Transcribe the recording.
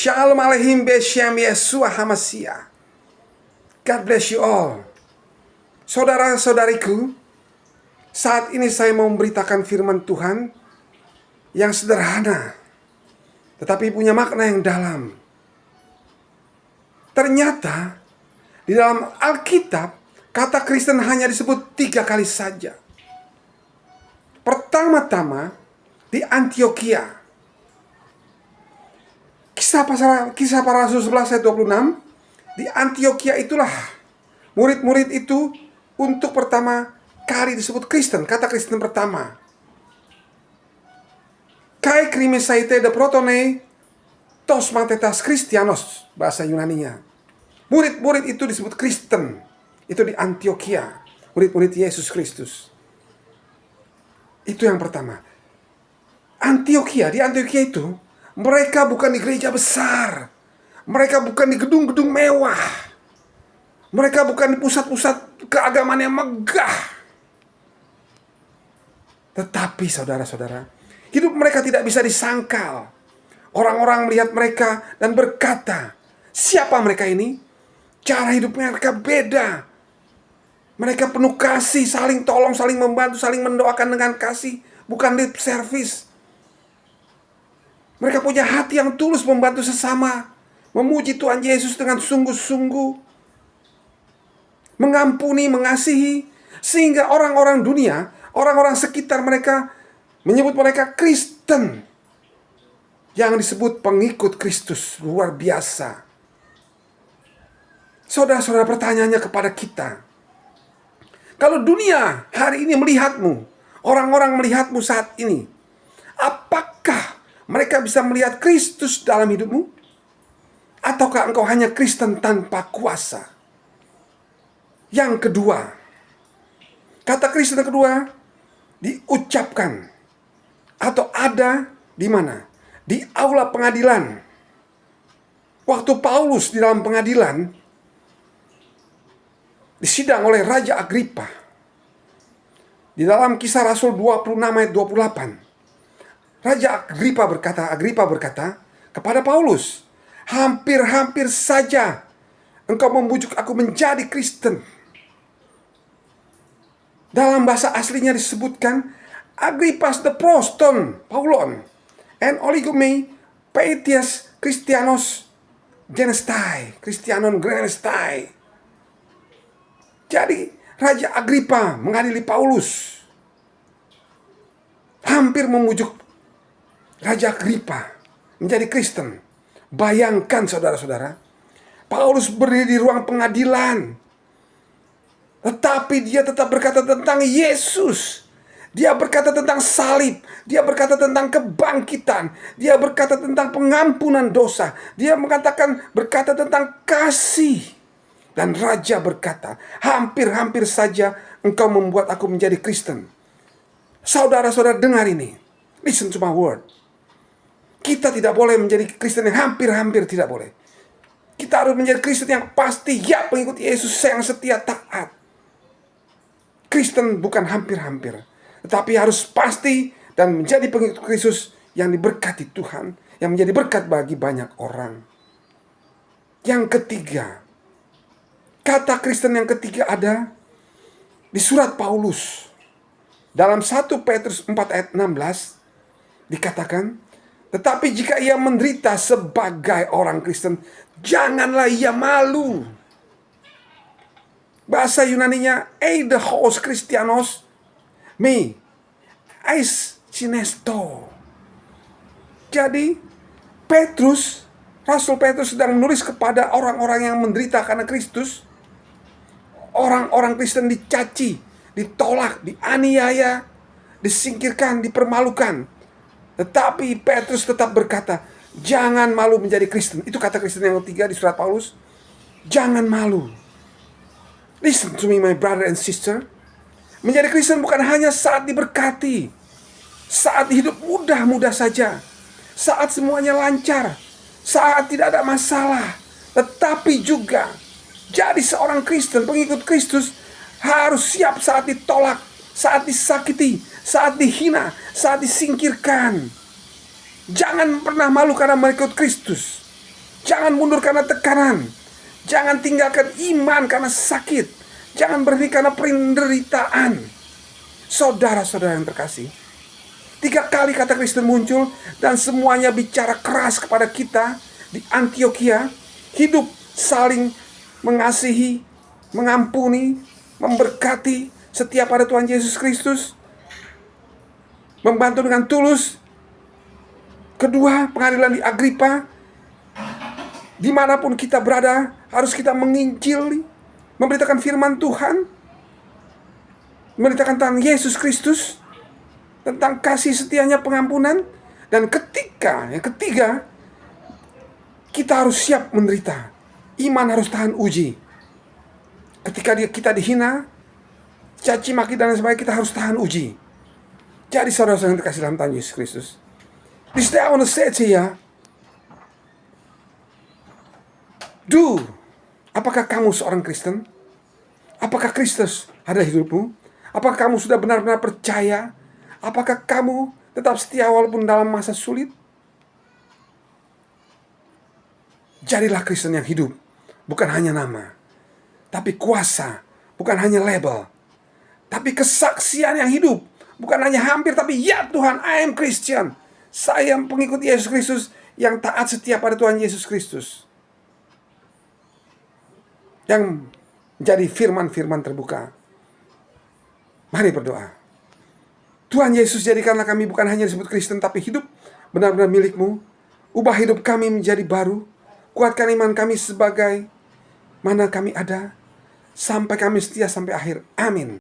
Shalom Aleichem Beshem Yeshua HaMashiach. God bless you all. Saudara-saudariku, saat ini saya mau memberitakan firman Tuhan yang sederhana, tetapi punya makna yang dalam. Ternyata di dalam Alkitab, kata Kristen hanya disebut 3 kali saja. Pertama-tama di Antioquia. Kisah para Rasul 11 ayat 26. Di Antioquia itulah murid-murid itu untuk pertama kali disebut Kristen. Kata Kristen pertama. Kai krimisaite de protone tos matetas Christianos, bahasa Yunaninya. Murid-murid itu disebut Kristen. Itu di Antioquia, murid-murid Yesus Kristus. Itu yang pertama. Di Antioquia itu mereka bukan di gereja besar. Mereka bukan di gedung-gedung mewah. Mereka bukan di pusat-pusat keagamaan yang megah. Tetapi saudara-saudara, hidup mereka tidak bisa disangkal. Orang-orang melihat mereka dan berkata, siapa mereka ini? Cara hidup mereka beda. Mereka penuh kasih, saling tolong, saling membantu, saling mendoakan dengan kasih. Bukan lip service. Mereka punya hati yang tulus membantu sesama, memuji Tuhan Yesus dengan sungguh-sungguh, mengampuni, mengasihi, sehingga orang-orang dunia, orang-orang sekitar mereka menyebut mereka Kristen, yang disebut pengikut Kristus. Luar biasa. Saudara-saudara, pertanyaannya kepada kita, kalau dunia hari ini melihatmu, orang-orang melihatmu saat ini, apakah mereka bisa melihat Kristus dalam hidupmu? Ataukah engkau hanya Kristen tanpa kuasa? Yang kedua, kata Kristen kedua diucapkan atau ada di mana? Di aula pengadilan. Waktu Paulus di dalam pengadilan disidang oleh Raja Agripa. Di dalam Kisah Rasul 26 ayat 28. Raja Agripa berkata kepada Paulus, hampir-hampir saja engkau membujuk aku menjadi Kristen. Dalam bahasa aslinya disebutkan, Agrippas de proston Paulon, en oligomai paetias Christianos genestai, Christianon genestai. Jadi Raja Agripa mengadili Paulus, hampir membujuk Raja Agripa menjadi Kristen. Bayangkan saudara-saudara, Paulus berdiri di ruang pengadilan, tetapi dia tetap berkata tentang Yesus. Dia berkata tentang salib. Dia berkata tentang kebangkitan. Dia berkata tentang pengampunan dosa. Dia berkata tentang kasih. Dan Raja berkata, hampir-hampir saja engkau membuat aku menjadi Kristen. Saudara-saudara, dengar ini. Listen to my word. Kita tidak boleh menjadi Kristen yang hampir-hampir, tidak boleh. Kita harus menjadi Kristen yang pasti, ya, pengikut Yesus yang setia taat. Kristen bukan hampir-hampir, tetapi harus pasti dan menjadi pengikut Kristus yang diberkati Tuhan, yang menjadi berkat bagi banyak orang. Yang ketiga, kata Kristen yang ketiga ada di surat Paulus. Dalam 1 Petrus 4 ayat 16 dikatakan, tetapi jika ia menderita sebagai orang Kristen, janganlah ia malu. Bahasa Yunaninya, eideos Christianos me ais sinesto. Jadi Rasul Petrus sedang menulis kepada orang-orang yang menderita karena Kristus. Orang-orang Kristen dicaci, ditolak, dianiaya, disingkirkan, dipermalukan. Tetapi Petrus tetap berkata, jangan malu menjadi Kristen. Itu kata Kristen yang ketiga di surat Paulus. Jangan malu. Listen to me, my brother and sister. Menjadi Kristen bukan hanya saat diberkati, saat hidup mudah-mudah saja, saat semuanya lancar, saat tidak ada masalah. Tetapi juga jadi seorang Kristen, pengikut Kristus, harus siap saat ditolak, saat disakiti, saat dihina, saat disingkirkan. Jangan pernah malu karena mengikut Kristus. Jangan mundur karena tekanan. Jangan tinggalkan iman karena sakit. Jangan berhenti karena penderitaan. Saudara-saudara yang terkasih, 3 kali kata Kristen muncul dan semuanya bicara keras kepada kita di Antioquia. Hidup saling mengasihi, mengampuni, memberkati, setia pada Tuhan Yesus Kristus, membantu dengan tulus. Kedua, pengadilan di Agripa. Dimanapun kita berada, harus kita menginjili, memberitakan firman Tuhan, memberitakan tentang Yesus Kristus, tentang kasih setianya, pengampunan. Dan yang ketiga, kita harus siap menderita. Iman harus tahan uji. Ketika kita dihina, caci maki dan sebagainya, kita harus tahan uji. Jadi saudara-saudara yang terkasih dalam Tuhan Yesus Kristus, this day I want to say to you, apakah kamu seorang Kristen? Apakah Kristus ada di hidupmu? Apakah kamu sudah benar-benar percaya? Apakah kamu tetap setia walaupun dalam masa sulit? Jadilah Kristen yang hidup, bukan hanya nama, tapi kuasa, bukan hanya label, tapi kesaksian yang hidup, bukan hanya hampir, tapi ya Tuhan, I am Christian. Saya pengikut Yesus Kristus yang taat setia pada Tuhan Yesus Kristus, yang menjadi firman-firman terbuka. Mari berdoa. Tuhan Yesus, jadikanlah kami bukan hanya disebut Kristen, tapi hidup benar-benar milik-Mu. Ubah hidup kami menjadi baru. Kuatkan iman kami sebagai mana kami ada, sampai kami setia sampai akhir. Amin.